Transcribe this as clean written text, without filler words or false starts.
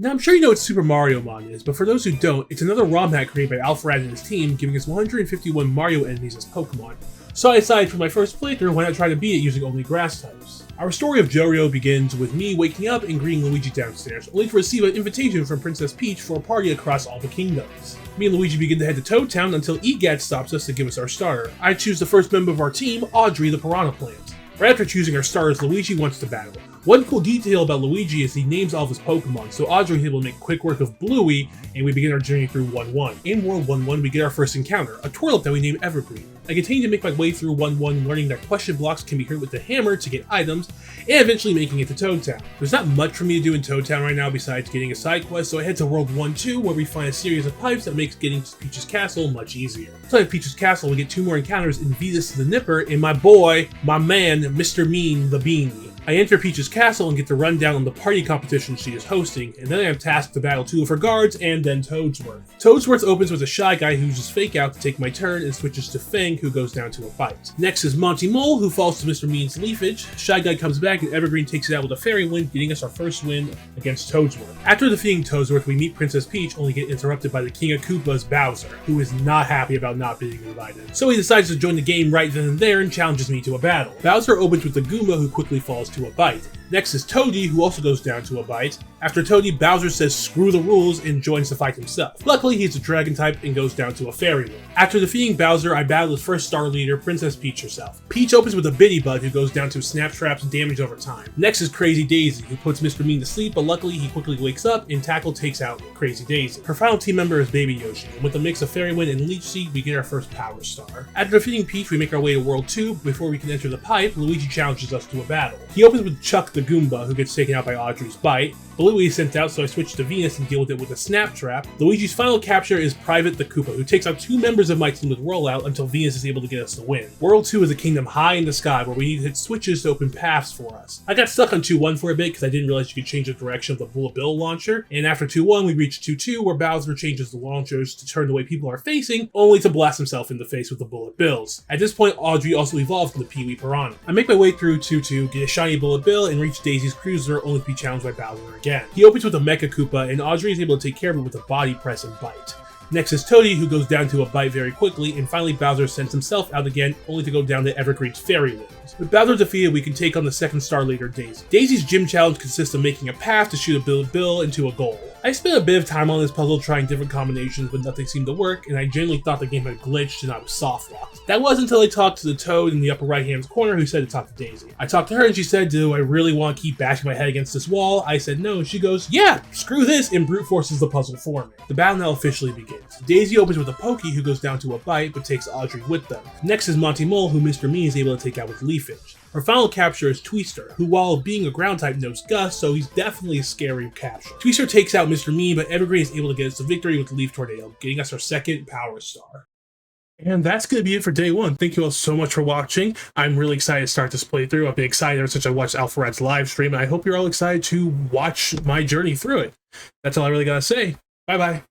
Now, I'm sure you know what Super Mariomon is, but for those who don't, it's another ROM hack created by Alfred and his team, giving us 151 Mario enemies as Pokemon. So I decided for my first playthrough, why not try to beat it using only grass types. Our story of Johto begins with me waking up and greeting Luigi downstairs, only to receive an invitation from Princess Peach for a party across all the kingdoms. Me and Luigi begin to head to Toad Town until EGAT stops us to give us our starter. I choose the first member of our team, Audrey the Piranha Plant. Right after choosing our starters, Luigi wants to battle. One cool detail about Luigi is he names all of his Pokemon, so Audrey is able to make quick work of Bluey, and we begin our journey through 1-1. In World 1-1, we get our first encounter, a Twirlip that we name Evergreen. I continue to make my way through 1-1, learning that question blocks can be hit with the hammer to get items, and eventually making it to Toad Town. There's not much for me to do in Toad Town right now besides getting a side quest, so I head to World 1-2, where we find a series of pipes that makes getting to Peach's Castle much easier. Inside of Peach's Castle, we get 2 more encounters in Venus the Nipper and my boy, my man, Mr. Mean the Beanie. I enter Peach's Castle and get the rundown on the party competition she is hosting, and then I am tasked to battle 2 of her guards and then Toadsworth. Toadsworth opens with a Shy Guy who uses Fake Out to take my turn and switches to Fang, who goes down to a bite. Next is Monty Mole, who falls to Mr. Mean's Leafage. Shy Guy comes back and Evergreen takes it out with a Fairy Wind, getting us our first win against Toadsworth. After defeating Toadsworth, we meet Princess Peach, only get interrupted by the King of Koopas, Bowser, who is not happy about not being invited. So he decides to join the game right then and there and challenges me to a battle. Bowser opens with the Goomba, who quickly falls to a bite. Next is Toady, who also goes down to a bite. After Toady, Bowser says screw the rules and joins the fight himself. Luckily, he's a dragon type and goes down to a fairy one. After defeating Bowser, I battle his first star leader, Princess Peach herself. Peach opens with a Bitty Bud, who goes down to Snap Traps and damage over time. Next is Crazy Daisy, who puts Mr. Mean to sleep, but luckily he quickly wakes up and Tackle takes out Crazy Daisy. Her final team member is Baby Yoshi, and with a mix of Fairy Wind and Leech Seed, we get our first Power Star. After defeating Peach, we make our way to World 2. Before we can enter the pipe, Luigi challenges us to a battle. He opens with Chuck the Goomba, who gets taken out by Audrey's bite. Bluey is sent out, so I switch to Venus and deal with it with a Snap Trap. Luigi's final capture is Private the Koopa, who takes out 2 members of my team with Rollout until Venus is able to get us the win. World 2 is a kingdom high in the sky where we need to hit switches to open paths for us. I got stuck on 2-1 for a bit because I didn't realize you could change the direction of the Bullet Bill launcher, and after 2-1 we reach 2-2 where Bowser changes the launchers to turn the way people are facing, only to blast himself in the face with the Bullet Bills. At this point, Audrey also evolves into Pee-wee Piranha. I make my way through 2-2, get a shiny Bullet Bill, and reach Daisy's Cruiser, only to be challenged by Bowser again. He opens with a Mecha Koopa, and Audrey is able to take care of it with a body press and bite. Next is Toady, who goes down to a bite very quickly, and finally Bowser sends himself out again, only to go down to Evergreen's Fairy Winds. With Bowser defeated, we can take on the second star leader, Daisy. Daisy's gym challenge consists of making a path to shoot a Bullet Bill into a goal. I spent a bit of time on this puzzle trying different combinations, but nothing seemed to work, and I genuinely thought the game had glitched and I was soft locked. That was until I talked to the Toad in the upper right hand corner who said to talk to Daisy. I talked to her and she said, do I really want to keep bashing my head against this wall? I said no, and she goes, yeah, screw this, and brute forces the puzzle for me. The battle now officially begins. Daisy opens with a Pokey who goes down to a bite, but takes Audrey with them. Next is Monty Mole, who Mr. Me is able to take out with Leafage. Her final capture is Twister, who while being a ground type knows Gust, so he's definitely a scary capture. Twister takes out Mr. Me, but Evergreen is able to get us the victory with the Leaf Tornado, getting us our second Power Star. And that's going to be it for day 1. Thank you all so much for watching. I'm really excited to start this playthrough. I've been excited ever since I watched Alpharad's live stream, and I hope you're all excited to watch my journey through it. That's all I really got to say. Bye-bye.